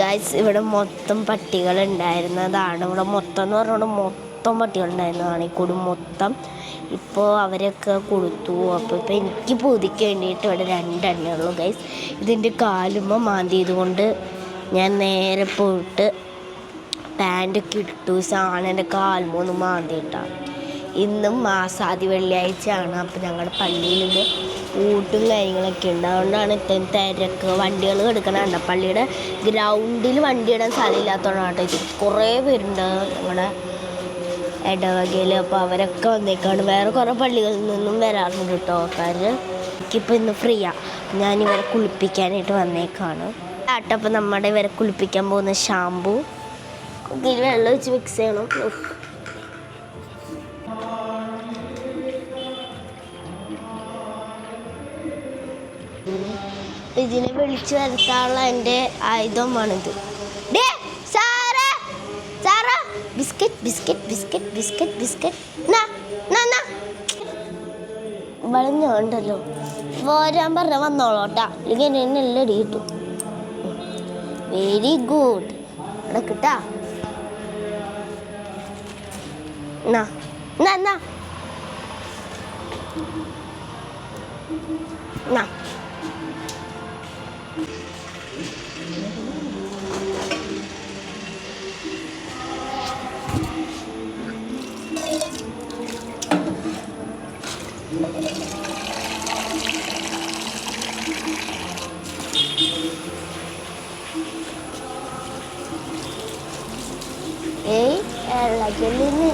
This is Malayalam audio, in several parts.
ഗൈസ്, ഇവിടെ മൊത്തം പട്ടികളുണ്ടായിരുന്നതാണ്. ഇവിടെ മൊത്തം എന്ന് പറഞ്ഞുകൊണ്ട് മൊത്തം പട്ടികളുണ്ടായിരുന്നതാണ് ഈ കൂട് മൊത്തം. ഇപ്പോൾ അവരൊക്കെ കൊടുത്തു. അപ്പോൾ ഇപ്പോൾ എനിക്ക് പൂതിക്ക് വേണ്ടിയിട്ട് ഇവിടെ 2 എണ്ണേ ഉള്ളൂ ഗൈസ്. ഇതിൻ്റെ കാലുമ്പോൾ മാന്തിയത് കൊണ്ട് ഞാൻ നേരെ പോയിട്ട് പാൻറ്റൊക്കെ ഇട്ടു. സാധനം കാലുമ്പോൾ ഒന്ന് മാന്തിയിട്ടാണ്. ഇന്നും മാസാദി വെള്ളിയാഴ്ചയാണ്. അപ്പോൾ ഞങ്ങളുടെ പള്ളിയിൽ നിന്ന് ഊട്ടും കാര്യങ്ങളൊക്കെ ഉണ്ട്. അതുകൊണ്ടാണ് ഇത്രയും തിരക്ക്. വണ്ടികൾ കിടക്കണുണ്ട്. പള്ളിയുടെ ഗ്രൗണ്ടിൽ വണ്ടി ഇടാൻ സ്ഥലമില്ലാത്തതുകൊണ്ടാണ് ഇത്. കുറേ പേരുണ്ട് ഞങ്ങളുടെ ഇടവകയിൽ. അപ്പോൾ അവരൊക്കെ വന്നേക്കാണ്. വേറെ കുറേ പള്ളികളിൽ നിന്നും വരാറുണ്ട് കേട്ടോ ആൾക്കാർ. എനിക്കിപ്പോൾ ഇന്ന് ഫ്രീയാണ്. ഞാനിവരെ കുളിപ്പിക്കാനായിട്ട് വന്നേക്കാണ്. അപ്പോൾ നമ്മുടെ ഇവരെ കുളിപ്പിക്കാൻ പോകുന്ന ഷാമ്പു ഇതിൽ വെള്ളം വെച്ച് മിക്സ് ചെയ്യണം. ഇതിനെ വിളിച്ചു വരുത്താനുള്ള എൻ്റെ ആയുധമാണിത്. Biscuit biscuit biscuit biscuit biscuit വളഞ്ഞോണ്ടല്ലോ. വരാൻ പറഞ്ഞ വന്നോളോട്ടാ, അല്ലെങ്കിൽ എന്നെ എല്ലാം ഇടി കിട്ടും. Very good. ഇവിടെ കിട്ടാ ഇളകലിന്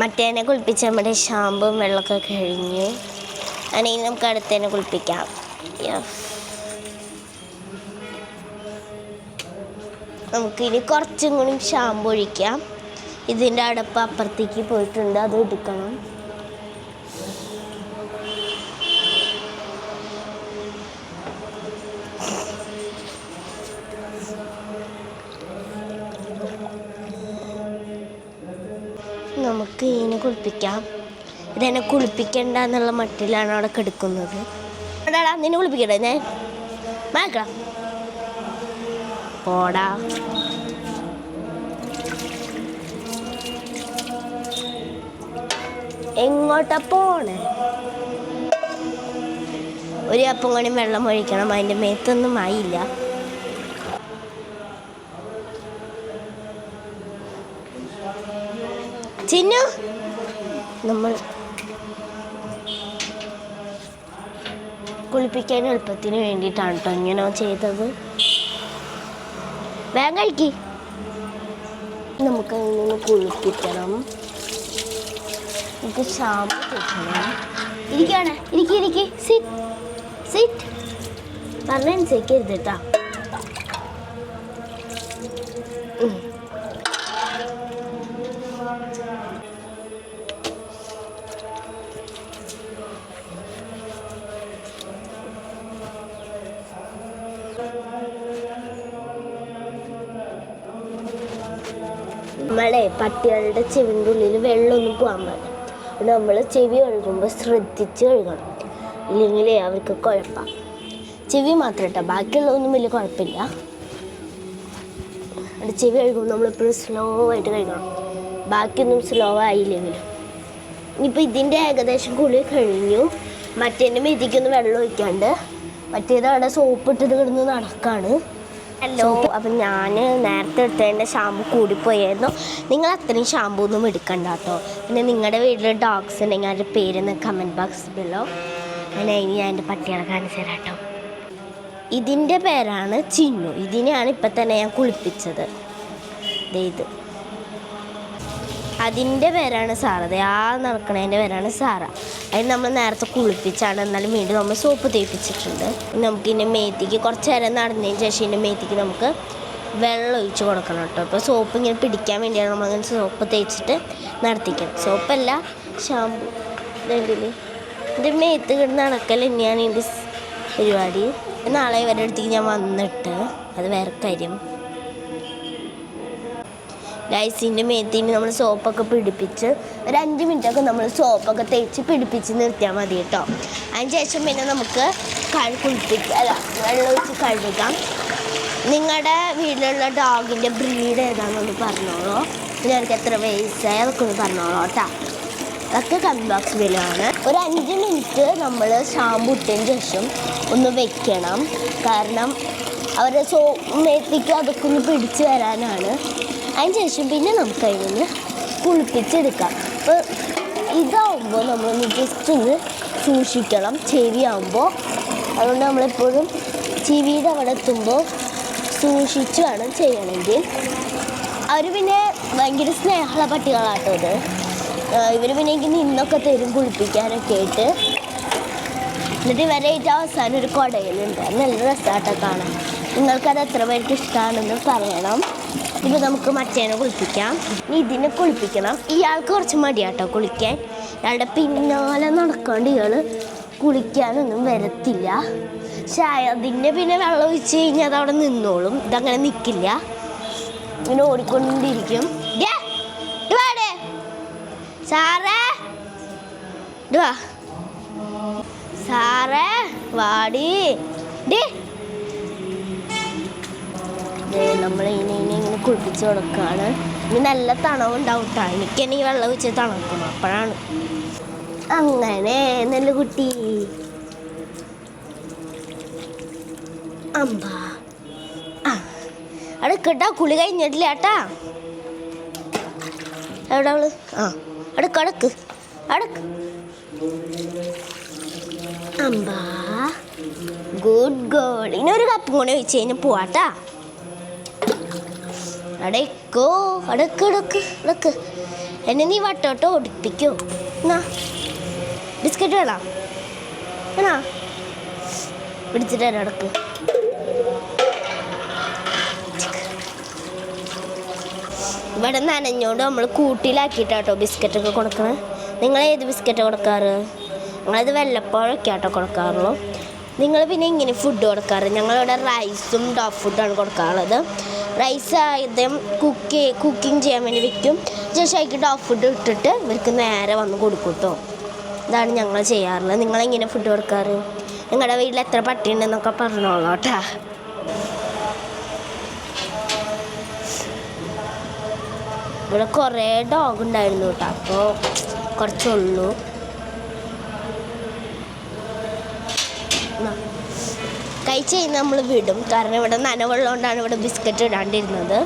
മറ്റേനെ കുളിപ്പിച്ച് നമ്മുടെ ഷാമ്പും വെള്ളമൊക്കെ കഴിഞ്ഞു. അല്ലെങ്കിൽ നമുക്ക് അടുത്തതിനെ കുളിപ്പിക്കാം. നമുക്കിനി കുറച്ചും കൂടി ഷാമ്പു ഒഴിക്കാം. ഇതിൻ്റെ അടപ്പ് അപ്പുറത്തേക്ക് പോയിട്ടുണ്ട്, അത് എടുക്കണം. നമുക്ക് ഇതിനെ കുളിപ്പിക്കാം. ഇതെന്നെ കുളിപ്പിക്കണ്ട എന്നുള്ള മട്ടിലാണ് അവിടെ കിടക്കുന്നത്. അടാടാ, നിന്നെ കുളിപ്പിക്കട്ടെ ഞാൻ മാക്ക പോടാ. എങ്ങോട്ടാ പോണേ? ഒരു അപ്പം കൂടി വെള്ളം ഒഴിക്കണം. അതിൻ്റെ മേത്തൊന്നും ആയില്ല. ചിന്നു, നമ്മൾ കുളിപ്പിക്കാൻ എളുപ്പത്തിന് വേണ്ടിയിട്ടാണ് കേട്ടോ ഇങ്ങനെ ചെയ്തത്. വേഗം കഴിക്ക്. നമുക്ക് ഇങ്ങനെ കുളിപ്പിക്കണം. നമുക്ക് ഷാമ്പു തേക്കണം. ഇരിക്കുകയാണ്. ഇരിക്കി സിറ്റ് സിറ്റ് പറഞ്ഞനുസരിക്കരുത് കേട്ടോ. നമ്മളെ പട്ടികളുടെ ചെവിൻ്റെ ഉള്ളിൽ വെള്ളമൊന്നും പോകാൻ പാടില്ല. നമ്മൾ ചെവി കഴുകുമ്പോൾ ശ്രദ്ധിച്ച് കഴുകണം, ഇല്ലെങ്കിൽ അവർക്ക് കുഴപ്പമാണ്. ചെവി മാത്രം കേട്ടോ, ബാക്കിയുള്ളതൊന്നും വലിയ കുഴപ്പമില്ല. അവിടെ ചെവി കഴുകുമ്പോൾ നമ്മളെപ്പോഴും സ്ലോ ആയിട്ട് കഴുകണം. ബാക്കിയൊന്നും സ്ലോ ആയില്ലെങ്കിലും. ഇനിയിപ്പോൾ ഇതിൻ്റെ ഏകദേശം കുളി കഴിഞ്ഞു. മറ്റേൻ്റെ മെതിക്കൊന്ന് വെള്ളം ഒഴിക്കാണ്ട് മറ്റേത് അവിടെ സോപ്പ് ഇട്ടിട്ട് കിടന്ന് നടക്കാണ്. ഹലോ, അപ്പം ഞാൻ നേരത്തെ എടുത്തതിൻ്റെ ഷാമ്പു കൂടിപ്പോയായിരുന്നു. നിങ്ങൾ അത്രയും ഷാമ്പു ഒന്നും എടുക്കണ്ട കേട്ടോ. പിന്നെ നിങ്ങളുടെ വീട്ടിൽ ഡോഗ്സ് ഉണ്ടെങ്കിൽ അതിൻ്റെ പേരൊന്ന് കമൻറ്റ് ബോക്സിലോ. അങ്ങനെ ഇനി ഞാൻ എൻ്റെ പട്ടികളെ കാണിച്ചു തരാം കേട്ടോ. ഇതിൻ്റെ പേരാണ് ചിന്നു. ഇതിനെയാണ് ഇപ്പം തന്നെ ഞാൻ കുളിപ്പിച്ചത്. ഇത് അതിൻ്റെ പേരാണ് സാറ. ആ നടക്കണതിൻ്റെ പേരാണ് സാറ. അതിന് നമ്മൾ നേരത്തെ കുളിപ്പിച്ചാണ്, എന്നാലും വീണ്ടും നമ്മൾ സോപ്പ് തേപ്പിച്ചിട്ടുണ്ട്. നമുക്കിതിൻ്റെ മേത്തിക്ക് കുറച്ച് നേരം നടന്നതിന് ശേഷം ഇതിൻ്റെ മേത്തിക്ക് നമുക്ക് വെള്ളം ഒഴിച്ച് കൊടുക്കണം കേട്ടോ. ഇപ്പോൾ സോപ്പ് ഇങ്ങനെ പിടിക്കാൻ വേണ്ടിയാണ് നമ്മളങ്ങനെ സോപ്പ് തേച്ചിട്ട് നടത്തിക്കണം. സോപ്പല്ല, ഷാമ്പു. ഇതുണ്ടല്ലേ, എൻ്റെ മേത്ത് കിടന്ന് നടക്കൽ തന്നെയാണ് എൻ്റെ പരിപാടി. നാളെ ഇവരുടെ അടുത്തേക്ക് ഞാൻ വന്നിട്ട്, അത് വേറെ കാര്യം. ലൈസിൻ്റെ മേത്തിന് നമ്മൾ സോപ്പൊക്കെ പിടിപ്പിച്ച് ഒരു 5 മിനിറ്റൊക്കെ നമ്മൾ സോപ്പൊക്കെ തേച്ച് പിടിപ്പിച്ച് നിർത്തിയാൽ മതി കേട്ടോ. അതിന് ശേഷം പിന്നെ നമുക്ക് വെള്ളം ഒഴിച്ച് കഴുകാം. നിങ്ങളുടെ വീട്ടിലുള്ള ഡോഗിൻ്റെ ബ്രീഡ് ഏതാണെന്നൊന്ന് പറഞ്ഞോളൂ. പിന്നെ അവർക്ക് എത്ര വയസ്സായി അതൊക്കെ ഒന്ന് പറഞ്ഞോളൂ കേട്ടോ. അതൊക്കെ കമൻറ്റ് ബോക്സിലാണ്. ഒരു 5 മിനിറ്റ് നമ്മൾ ഷാമ്പു ഇട്ടതിന് ശേഷം ഒന്ന് വെക്കണം. കാരണം അവരുടെ മേത്തേക്ക് അതൊക്കെ ഒന്ന് പിടിച്ച് വരാനാണ്. അതിന് ശേഷം പിന്നെ നമുക്ക് അതിൽ നിന്ന് കുളിപ്പിച്ചെടുക്കാം. അപ്പോൾ ഇതാവുമ്പോൾ നമ്മളൊന്ന് ജസ്റ്റ് ഒന്ന് സൂക്ഷിക്കണം, ചെവിയാവുമ്പോൾ. അതുകൊണ്ട് നമ്മളെപ്പോഴും ചെവിയുടെ അവിടെ എത്തുമ്പോൾ സൂക്ഷിച്ച് വേണം ചെയ്യണമെങ്കിൽ. അവർ പിന്നെ ഭയങ്കര സ്നേഹമുള്ള പട്ടികളാട്ടോ ഇത്. ഇവർ പിന്നെ എനിക്ക് നിന്നൊക്കെ തരും കുളിപ്പിക്കാനൊക്കെ ആയിട്ട്. എന്നിട്ട് ഇവരായിട്ട് അവസാനം ഒരു കുടയിലുണ്ട്. നല്ല രസമായിട്ടൊക്കെ കാണാം. നിങ്ങൾക്കത് എത്ര പേർക്ക് ഇഷ്ടമാണെന്ന് പറയണം. ഇപ്പോൾ നമുക്ക് മറ്റേനെ കുളിപ്പിക്കാം. ഇതിനെ കുളിപ്പിക്കണം. ഇയാൾക്ക് കുറച്ച് മടിയാട്ടോ കുളിക്കാൻ. ഇയാളുടെ പിന്നാലെ നടക്കാണ്ട് ഇയാൾ കുളിക്കാനൊന്നും വരത്തില്ല. പക്ഷേ അതിൻ്റെ പിന്നെ വെള്ളം ഒഴിച്ച് കഴിഞ്ഞാൽ അതവിടെ നിന്നോളും. ഇതങ്ങനെ നിൽക്കില്ല, ഇങ്ങനെ ഓടിക്കൊണ്ടിരിക്കും. സാറേ സാറേ വാടി. നമ്മളിങ്ങനെ ഇങ്ങനെ കുളിപ്പിച്ച് കൊടുക്കുകയാണ്. ഇനി നല്ല തണവുണ്ടാവും കേട്ടോ. എനിക്കെന്നെ ഈ വെള്ളം ഒഴിച്ച് തണുക്കണം. അപ്പോഴാണ് അങ്ങനെ നല്ല കുട്ടി. അമ്പാ അവിടെ കേട്ടാ, കുളി കഴിഞ്ഞിട്ടില്ല ഏട്ടാ. എവിടെ അവള്? അടക്ക് അമ്പാ, ഗുഡ് ഗേൾ. ഇനി ഒരു കപ്പും കൂടെ ഒഴിച്ച് കഴിഞ്ഞാൽ പോവാട്ടാ. അടക്ക് എന്നെ നീ വട്ടോട്ടോ ഓടിപ്പിക്കോ? എന്നാ ബിസ്ക്കറ്റ് വേണം എന്നാ പിടിച്ചിട്ട് തരാം. അടക്ക്. ഇവിടെ നനഞ്ഞോണ്ട് നമ്മൾ കൂട്ടിലാക്കിയിട്ടാട്ടോ ബിസ്ക്കറ്റൊക്കെ കൊടുക്കണേ. നിങ്ങൾ ഏത് ബിസ്ക്കറ്റ് കൊടുക്കാറ്? ഞങ്ങളത് വല്ലപ്പോഴൊക്കെ ആട്ടോ കൊടുക്കാറുള്ളൂ. നിങ്ങൾ പിന്നെ ഇങ്ങനെ ഫുഡ് കൊടുക്കാറ്? ഞങ്ങളിവിടെ റൈസും ഡോഗ് ഫുഡാണ് കൊടുക്കാറുള്ളത്. റൈസ് ആദ്യം കുക്കിംഗ് ചെയ്യാൻ വേണ്ടി വയ്ക്കും. ശേഷം അതിലേക്ക് ഡോഗ് ഫുഡ് ഇട്ടിട്ട് ഇവർക്ക് നേരെ വന്ന് കൊടുക്കും കേട്ടോ. ഇതാണ് ഞങ്ങൾ ചെയ്യാറുള്ളത്. നിങ്ങളെങ്ങനെ ഫുഡ് കൊടുക്കാറ്? നിങ്ങളുടെ വീട്ടിൽ എത്ര പട്ടി ഉണ്ടെന്നൊക്കെ പറഞ്ഞോളൂ കേട്ടോ. ഇവിടെ കുറേ ഡോഗ് ഉണ്ടായിരുന്നു കേട്ടോ. അപ്പോൾ കുറച്ചുള്ളൂ. കഴിച്ച് കഴിഞ്ഞാൽ നമ്മൾ വിടും. കാരണം ഇവിടെ നനവുള്ളതുകൊണ്ടാണ് ഇവിടെ ബിസ്ക്കറ്റ് ഇടാണ്ടിരുന്നത്.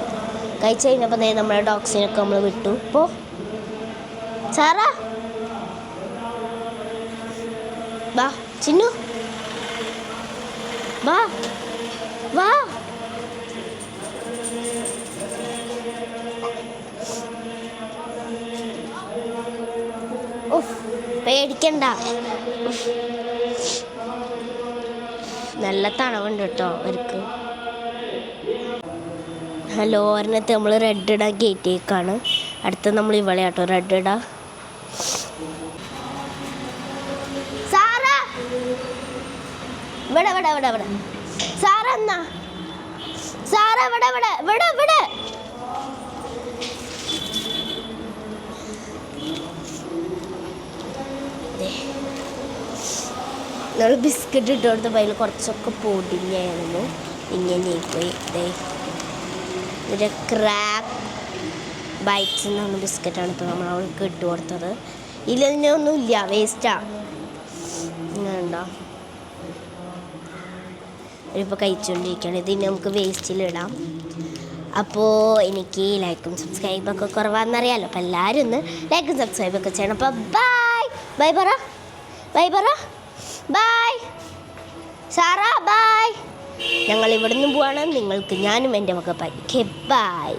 കഴിച്ച് കഴിഞ്ഞപ്പോൾ നമ്മുടെ ഡോഗ്സിനൊക്കെ നമ്മൾ വിട്ടു. ഇപ്പോൾ സാറാ വാ, ചിന്നു വാ വാ. പേടിക്കണ്ട, നല്ല തണവുണ്ട് കേട്ടോ അവർക്ക്. ഹലോ, ഒരെണ്ണത്തെ നമ്മൾ റെഡ് ഇടാൻ ഗേറ്റേക്കാണ്. അടുത്ത നമ്മൾ ഇവളെ കേട്ടോ റെഡ് ഇടാ. സാറാ ഇവിടെ ഇവിടെ ഇവിടെ ഇവിടെ. സാറ എന്നാ സാറ ഇവിടെ ഇവിടെ ഇവിടെ ഇവിടെ. നമ്മൾ ബിസ്ക്കറ്റ് ഇട്ട് കൊടുത്തപ്പോൾ അതിൽ കുറച്ചൊക്കെ പൊടിഞ്ഞായിരുന്നു. ഇങ്ങനെ പോയി ഇതിൻ്റെ ക്രാക്ക് ബൈറ്റ്സ് എന്നാണ് ബിസ്ക്കറ്റാണ് ഇപ്പോൾ നമ്മൾ അവൾക്ക് ഇട്ട് കൊടുത്തത്. ഇതിൽ ഒന്നുമില്ല, വേസ്റ്റാണ്. ഉണ്ടോ ഇപ്പോൾ കഴിച്ചുകൊണ്ടിരിക്കുകയാണ്. ഇതിന് നമുക്ക് വേസ്റ്റിലിടാം. അപ്പോൾ എനിക്ക് ലൈക്കും സബ്സ്ക്രൈബൊക്കെ കുറവാണെന്നറിയാമല്ലോ. അപ്പോൾ എല്ലാവരും ഒന്ന് ലൈക്കും സബ്സ്ക്രൈബൊക്കെ ചെയ്യണം. അപ്പോൾ ബൈ പറ ബൈ സാറാ ബൈ. ഞങ്ങൾ ഇവിടെ നിന്ന് പോവാണ്. നിങ്ങൾക്ക് ഞാനും എൻ്റെ മക്കൾ ബൈ.